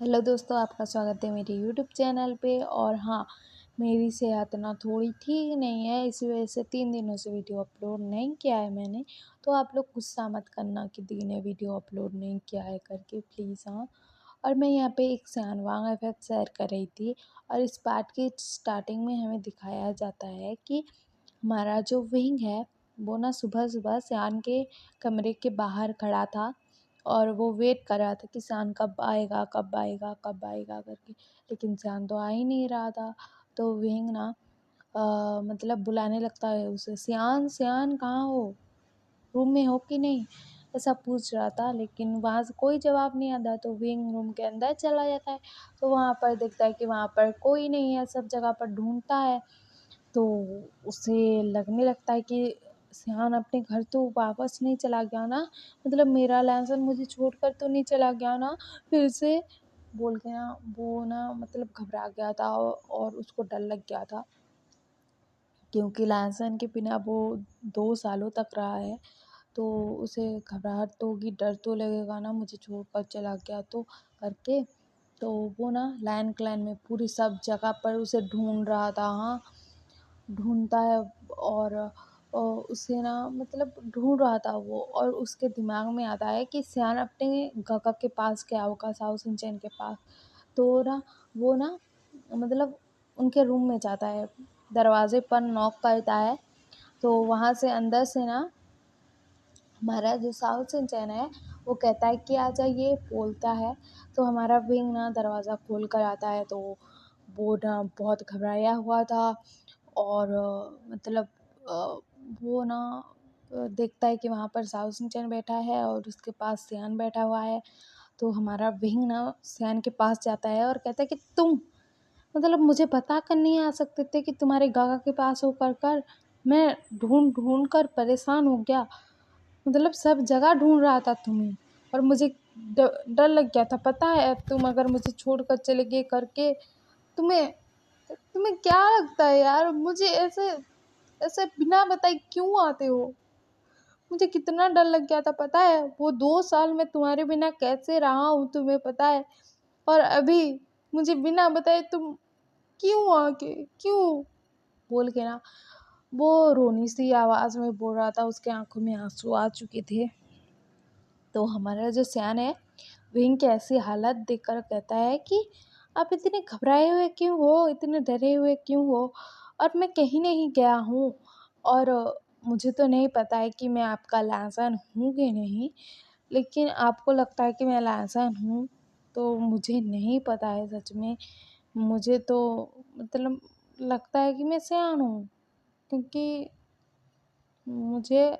Hello दोस्तों, आपका स्वागत है मेरे यूट्यूब चैनल पे। और हाँ, मेरी सेहत ना थोड़ी ठीक नहीं है, इसी वजह से 3 दिनों से वीडियो अपलोड नहीं किया है मैंने। तो आप लोग गुस्सा मत करना कि दी ने वीडियो अपलोड नहीं किया है करके, प्लीज़। हाँ, और मैं यहाँ पे एक सयानवांग इफ़ेक्ट शेयर कर रही थी। और इस पार्ट की स्टार्टिंग में हमें दिखाया जाता है कि हमारा जो विंग है वो ना सुबह-सुबह सियान के कमरे के बाहर खड़ा था और वो वेट कर रहा था कि सियान कब आएगा, कब आएगा, कब आएगा करके। लेकिन सियान तो आ ही नहीं रहा था। तो विंग ना मतलब बुलाने लगता है उसे, "सियान, सियान कहाँ हो? रूम में हो कि नहीं?" ऐसा पूछ रहा था, लेकिन वहाँ से कोई जवाब नहीं आता। तो विंग रूम के अंदर चला जाता है। तो वहाँ पर देखता है कि वहाँ पर कोई नहीं है, सब जगह पर ढूँढता है। तो उसे लगने लगता है कि सियान अपने घर तो वापस नहीं चला गया ना, मतलब मेरा लहसुन मुझे छोड़कर तो नहीं चला गया ना फिर से, बोल के ना वो ना मतलब घबरा गया था और उसको डर लग गया था, क्योंकि लहसुन के बिना वो 2 सालों तक रहा है। तो उसे घबराहट तो होगी, डर तो लगेगा ना मुझे छोड़कर चला गया तो करके। तो वो ना लाइन क्लाइन में पूरी सब जगह पर उसे ढूँढ रहा था। हाँ, ढूँढता है और उसे ना मतलब ढूँढ रहा था वो, और उसके दिमाग में आता है कि सियान अपने काका के पास गया होगा, साहु सिंचन के पास। तो ना वो ना मतलब उनके रूम में जाता है, दरवाज़े पर नॉक करता है। तो वहाँ से अंदर से ना हमारा जो साहु सिंचन है वो कहता है कि आ जाइए, बोलता है। तो हमारा विंग ना दरवाज़ा खोल कर आता है। तो वो ना बहुत घबराया हुआ था और मतलब वो ना देखता है कि वहाँ पर साहु सिंचन बैठा है और उसके पास सियान बैठा हुआ है। तो हमारा विंग ना सियान के पास जाता है और कहता है कि तुम मतलब मुझे बता कर नहीं आ सकते थे कि तुम्हारे गागा के पास हो कर मैं ढूंढ कर परेशान हो गया, मतलब सब जगह ढूंढ रहा था तुम्हें। और मुझे डर लग गया था, पता है, तुम अगर मुझे छोड़ कर चले गए करके। तुम्हें तुम्हें क्या लगता है यार, मुझे ऐसे ऐसे बिना बताए क्यों आते हो? मुझे कितना डर लग गया था, पता है? वो 2 साल मैं तुम्हारे बिना कैसे रहा हूँ तुम्हें पता है? और अभी मुझे बिना बताए तुम क्यों आके क्यों? बोल के ना वो रोनी सी आवाज़ में बोल रहा था, उसके आँखों में आँसू आ चुके थे। तो हमारा जो सियान है, विंग की ऐसी हालत देखकर कहता है कि आप इतने घबराए हुए क्यों हो? इतने डरे हुए क्यों हो? और मैं कहीं नहीं गया हूँ और मुझे तो नहीं पता है कि मैं आपका लहसुन हूँ कि नहीं, लेकिन आपको लगता है कि मैं लहसुन हूँ, तो मुझे नहीं पता है सच में। मुझे तो मतलब लगता है कि मैं सियान हूँ, क्योंकि मुझे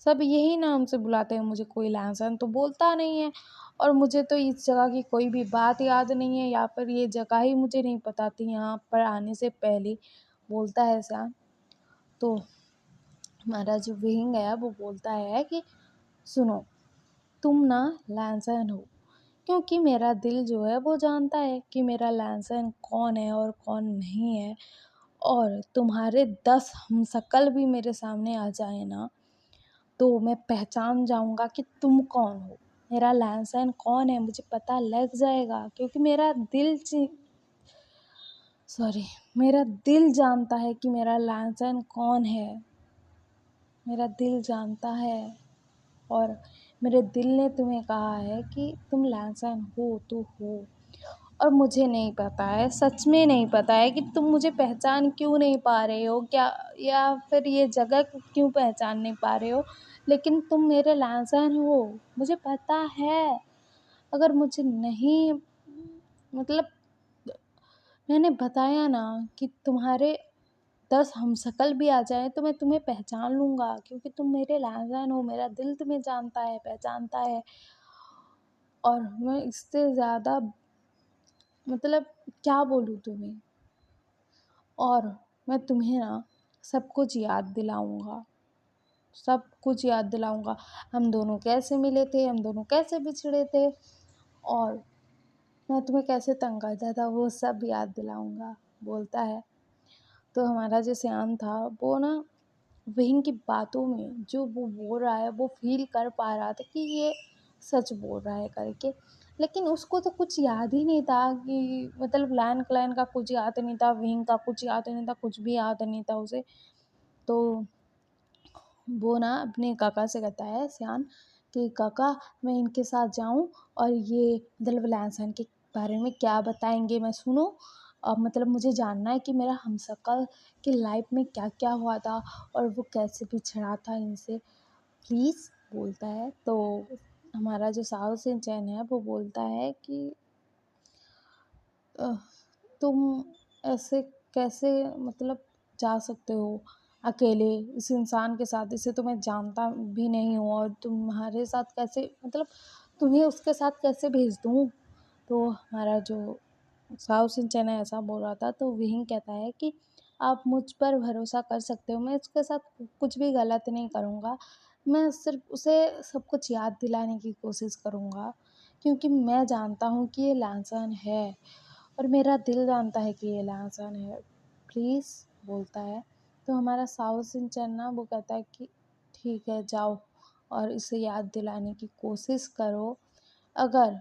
सब यही नाम से बुलाते हैं, मुझे कोई लहसुन तो बोलता नहीं है। और मुझे तो इस जगह की कोई भी बात याद नहीं है, या फिर ये जगह ही मुझे नहीं पता थी यहाँ पर आने से पहले, बोलता है श्याम। तो हमारा जो विंग है वो बोलता है कि सुनो, तुम ना लहसुन हो, क्योंकि मेरा दिल जो है वो जानता है कि मेरा लहसुन कौन है और कौन नहीं है। और तुम्हारे 10 हमशक्ल भी मेरे सामने आ जाए ना, तो मैं पहचान जाऊँगा कि तुम कौन हो। मेरा लहसुन कौन है मुझे पता लग जाएगा, क्योंकि मेरा दिल जानता है कि मेरा लहसुन कौन है। मेरा दिल जानता है, और मेरे दिल ने तुम्हें कहा है कि तुम लहसुन हो तो हो। और मुझे नहीं पता है, सच में नहीं पता है कि तुम मुझे पहचान क्यों नहीं पा रहे हो, क्या, या फिर ये जगह क्यों पहचान नहीं पा रहे हो, लेकिन तुम मेरे लहसुन हो, मुझे पता है। अगर मुझे नहीं मतलब मैंने बताया ना कि तुम्हारे 10 हमशक्ल भी आ जाएँ तो मैं तुम्हें पहचान लूँगा, क्योंकि तुम मेरे लहसुन हो, मेरा दिल तुम्हें जानता है, पहचानता है। और मैं इससे ज़्यादा मतलब क्या बोलूँ तुम्हें। और मैं तुम्हें ना सब कुछ याद दिलाऊँगा, सब कुछ याद दिलाऊँगा। हम दोनों कैसे मिले थे, हम दोनों कैसे बिछड़े थे, और मैं तुम्हें कैसे तंग करता था, वो सब याद दिलाऊँगा, बोलता है। तो हमारा जो श्याम था वो ना विंग की बातों में जो वो बोल रहा है वो फ़ील कर पा रहा था कि ये सच बोल रहा है करके। लेकिन उसको तो कुछ याद ही नहीं था कि मतलब लायन क्लाइन का कुछ याद नहीं था, विंग का कुछ याद नहीं था, कुछ भी याद नहीं था उसे। तो वो ना अपने काका से कहता है सियान कि काका मैं इनके साथ जाऊँ और ये मतलब लैन के बारे में क्या बताएँगे मैं सुनूँ। मतलब मुझे जानना है कि मेरा हमशक्ल की लाइफ में क्या-क्या हुआ था और वो कैसे बिछड़ा था इनसे, प्लीज़ बोलता है। तो हमारा जो साहु सिंचैन है वो बोलता है कि अ, तुम ऐसे कैसे मतलब जा सकते हो अकेले इस इंसान के साथ, इसे तो मैं जानता भी नहीं हूँ और तुम्हारे साथ कैसे मतलब तुम्हें उसके साथ कैसे भेज दूँ? तो हमारा जो साहु सिंचन है ऐसा बोल रहा था, तो विहिंग कहता है कि आप मुझ पर भरोसा कर सकते हो, मैं उसके साथ कुछ भी गलत नहीं करूँगा। मैं सिर्फ़ उसे सब कुछ याद दिलाने की कोशिश करूँगा, क्योंकि मैं जानता हूँ कि ये लैंसन है और मेरा दिल जानता है कि ये लहसुन है, प्लीज़ बोलता है। तो हमारा साहु सिंचन ना वो कहता है कि ठीक है जाओ और इसे याद दिलाने की कोशिश करो। अगर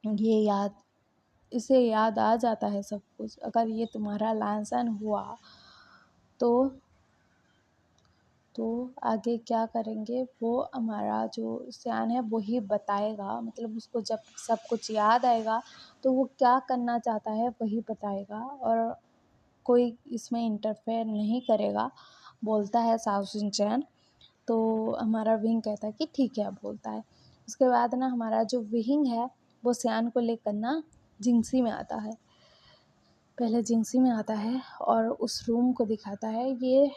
ये याद इसे याद आ जाता है सब कुछ, अगर ये तुम्हारा लहसुन हुआ तो तो आगे क्या करेंगे वो हमारा जो सियान है वो ही बताएगा। मतलब उसको जब सब कुछ याद आएगा तो वो क्या करना चाहता है वही बताएगा और कोई इसमें इंटरफेयर नहीं करेगा, बोलता है साहु सिंचैन। तो हमारा विंग कहता है कि ठीक है बोलता है। उसके बाद ना हमारा जो विंग है वो सियान को लेकर ना जिंगसी में आता है। पहले जिंगसी में आता है और उस रूम को दिखाता है, ये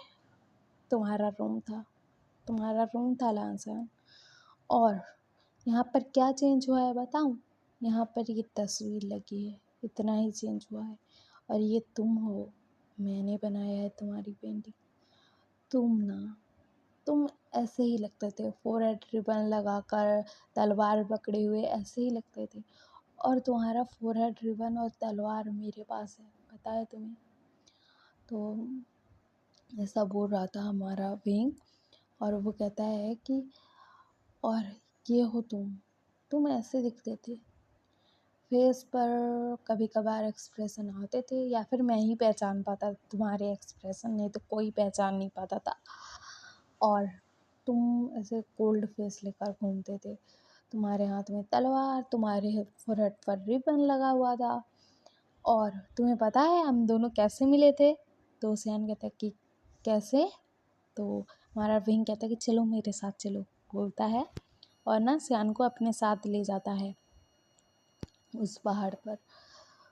तुम्हारा रूम था, तुम्हारा रूम था लहसुन। और यहाँ पर क्या चेंज हुआ है बताऊँ? यहाँ पर ये तस्वीर लगी है, इतना ही चेंज हुआ है और ये तुम हो, मैंने बनाया है तुम्हारी पेंटिंग। तुम ना तुम ऐसे ही लगते थे, फोरहेड रिबन लगाकर, तलवार पकड़े हुए ऐसे ही लगते थे और तुम्हारा फोरहेड रिबन और तलवार मेरे पास है, पता है तुम्हें? तो ऐसा बोल रहा था हमारा विंग और वो कहता है कि और ये हो तुम ऐसे दिखते थे। फेस पर कभी-कभार एक्सप्रेशन आते थे या फिर मैं ही पहचान पाता तुम्हारे एक्सप्रेशन, नहीं तो कोई पहचान नहीं पाता था। और तुम ऐसे कोल्ड फेस लेकर घूमते थे। तुम्हारे हाथ में तलवार, तुम्हारे फोrehead पर रिबन लगा हुआ था और तुम्हें पता है हम दोनों कैसे मिले थे? तो सियान कहता है कि कैसे? तो हमारा विंग कहता है कि चलो मेरे साथ चलो, बोलता है और ना सियान को अपने साथ ले जाता है उस पहाड़ पर,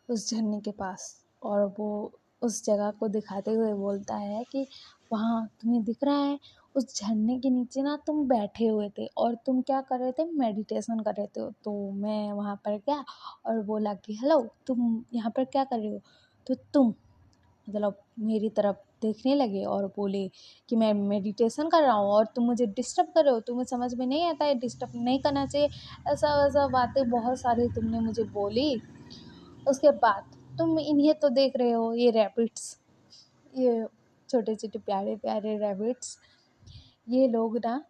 उस झरने के पास। और वो उस जगह को दिखाते हुए बोलता है कि वहाँ तुम्हें दिख रहा है उस झरने के नीचे ना तुम बैठे हुए थे और तुम क्या कर रहे थे, मेडिटेशन कर रहे थे। तो मैं वहाँ पर गया और बोला कि हेलो तुम यहाँ पर क्या कर रहे हो? तो तुम मतलब मेरी तरफ देखने लगे और बोले कि मैं मेडिटेशन कर रहा हूँ और तुम मुझे डिस्टर्ब कर रहे हो, तुम्हें समझ में नहीं आता है डिस्टर्ब नहीं करना चाहिए, ऐसा वैसा बातें बहुत सारी तुमने मुझे बोली। उसके बाद तुम इन्हें तो देख रहे हो, ये रैबिट्स, ये छोटे छोटे प्यारे प्यारे रैबिट्स, ये लोग ना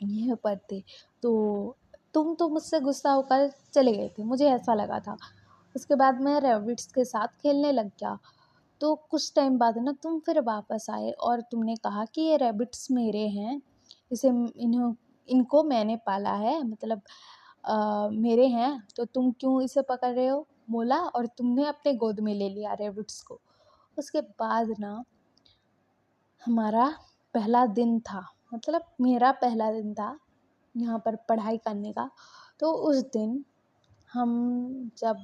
यहीं पर थे। तो तुम तो मुझसे गुस्सा होकर चले गए थे, मुझे ऐसा लगा था। उसके बाद मैं रैबिट्स के साथ खेलने लग गया। तो कुछ टाइम बाद ना तुम फिर वापस आए और तुमने कहा कि ये रैबिट्स मेरे हैं, इसे इनको मैंने पाला है, मतलब मेरे हैं, तो तुम क्यों इसे पकड़ रहे हो? बोला और तुमने अपने गोद में ले लिया रैबिट्स को। उसके बाद ना हमारा पहला दिन था, मतलब मेरा पहला दिन था यहाँ पर पढ़ाई करने का। तो उस दिन हम जब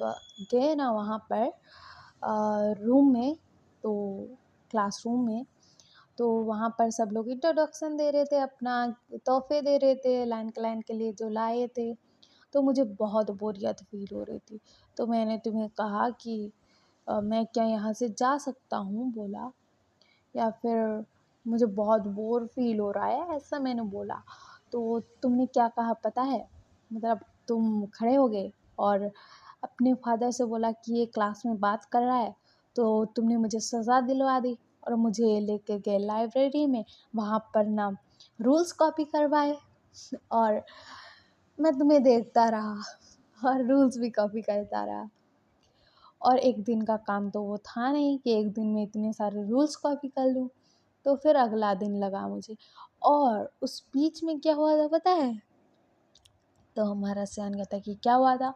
गए ना वहाँ पर रूम में, तो क्लासरूम में, तो वहाँ पर सब लोग इंट्रोडक्शन दे रहे थे अपना, तोहफे दे रहे थे लाइन क्लाइन के लिए जो लाए थे। तो मुझे बहुत बोरियत फ़ील हो रही थी। तो मैंने तुम्हें कहा कि मैं क्या यहाँ से जा सकता हूँ बोला, या फिर मुझे बहुत बोर फ़ील हो रहा है, ऐसा मैंने बोला। तो तुमने क्या कहा पता है? मतलब तुम खड़े हो गए और अपने फ़ादर से बोला कि ये क्लास में बात कर रहा है, तो तुमने मुझे सज़ा दिलवा दी और मुझे लेके गए लाइब्रेरी में, वहाँ पर ना रूल्स कॉपी करवाए और मैं तुम्हें देखता रहा और रूल्स भी कॉपी करता रहा। और एक दिन का काम तो वो था नहीं कि एक दिन में इतने सारे रूल्स कॉपी कर लूँ। तो फिर अगला दिन लगा मुझे, और उस बीच में क्या हुआ था पता है? तो हमारा सियान कहता है कि क्या हुआ था?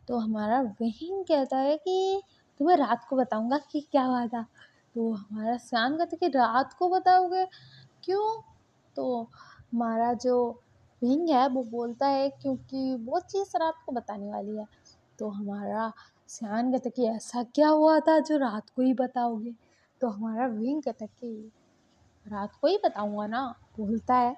तो हमारा वहीन कहता है कि तुम्हें रात को बताऊँगा कि क्या हुआ था। तो हमारा सियान कहता है कि रात को बताओगे? क्यों? तो हमारा जो विंग है वो बोलता है क्योंकि वो चीज़ रात को बताने वाली है। तो हमारा सियान कहता है कि ऐसा क्या हुआ था जो रात को ही बताओगे? तो हमारा विंग कहता है कि रात को ही बताऊँगा ना, बोलता है।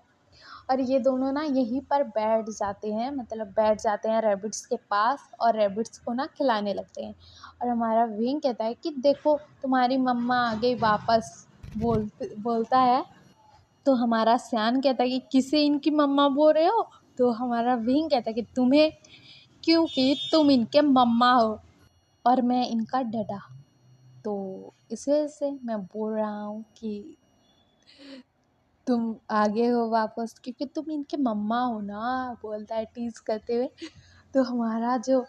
और ये दोनों ना यहीं पर बैठ जाते हैं, मतलब बैठ जाते हैं रैबिट्स के पास, और रैबिट्स को ना खिलाने लगते हैं। और हमारा विंग कहता है कि देखो तुम्हारी मम्मा आ गई वापस, बोलता है। तो हमारा सियान कहता है कि किसे इनकी मम्मा बोल रहे हो? तो हमारा विंग कहता है कि तुम्हें, क्योंकि तुम इनके मम्मा हो और मैं इनका डैडा। तो इस वजह से मैं बोल रहा हूँ कि तुम आगे हो वापस, क्योंकि तुम इनके मम्मा हो ना, बोलता है टीज करते हुए। तो हमारा जो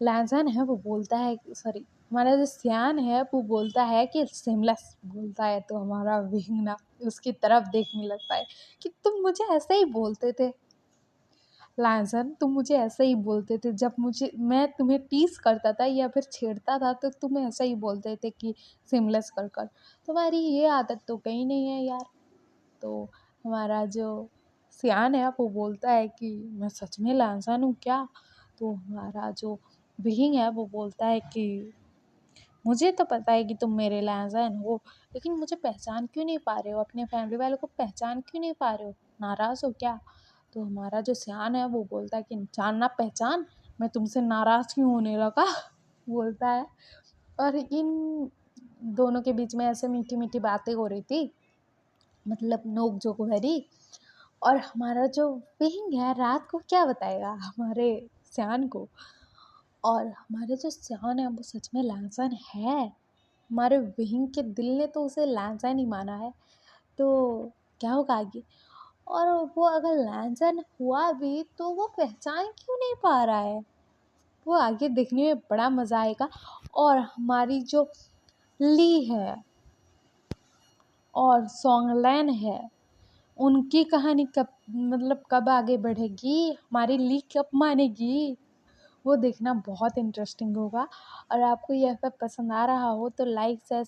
लैज़न है वो बोलता है, सॉरी, हमारा जो सियान है वो बोलता है कि सिमलेस, बोलता है। तो हमारा विंग ना उसकी तरफ देखने लगता है कि तुम मुझे ऐसे ही बोलते थे लैज़न, तुम मुझे ऐसे ही बोलते थे जब मुझे मैं तुम्हें टीज़ करता था या फिर छेड़ता था, तो तुम ऐसे ही बोलते थे कि सिमलेस कर। तुम्हारी ये आदत तो कहीं नहीं है यार। तो हमारा जो सियान है वो बोलता है कि मैं सच में लैज़न हूँ क्या? तो हमारा जो विंग है वो बोलता है कि मुझे तो पता है कि तुम मेरे लैज़न हो, लेकिन मुझे पहचान क्यों नहीं पा रहे हो? अपने फैमिली वालों को पहचान क्यों नहीं पा रहे हो? नाराज़ हो क्या? तो हमारा जो सियान है वो बोलता है कि जान ना पहचान, मैं तुमसे नाराज़ क्यों होने लगा? बोलता है। और इन दोनों के बीच में ऐसे मीठी-मीठी बातें हो रही थी, मतलब नोक-झोंक भरी। और हमारा जो विंग है रात को क्या बताएगा हमारे सियान को? और हमारे जो सियान है वो सच में लैंसन है। हमारे विंग के दिल ने तो उसे लैंसन ही माना है। तो क्या होगा आगे? और वो अगर लैंसन हुआ भी तो वो पहचान क्यों नहीं पा रहा है? वो आगे देखने में बड़ा मज़ा आएगा। और हमारी जो ली है और सॉन्गलैन है, उनकी कहानी कब, मतलब कब आगे बढ़ेगी, हमारी ली कब मानेगी, वो देखना बहुत इंटरेस्टिंग होगा। और आपको यह सब पसंद आ रहा हो तो लाइक शेयर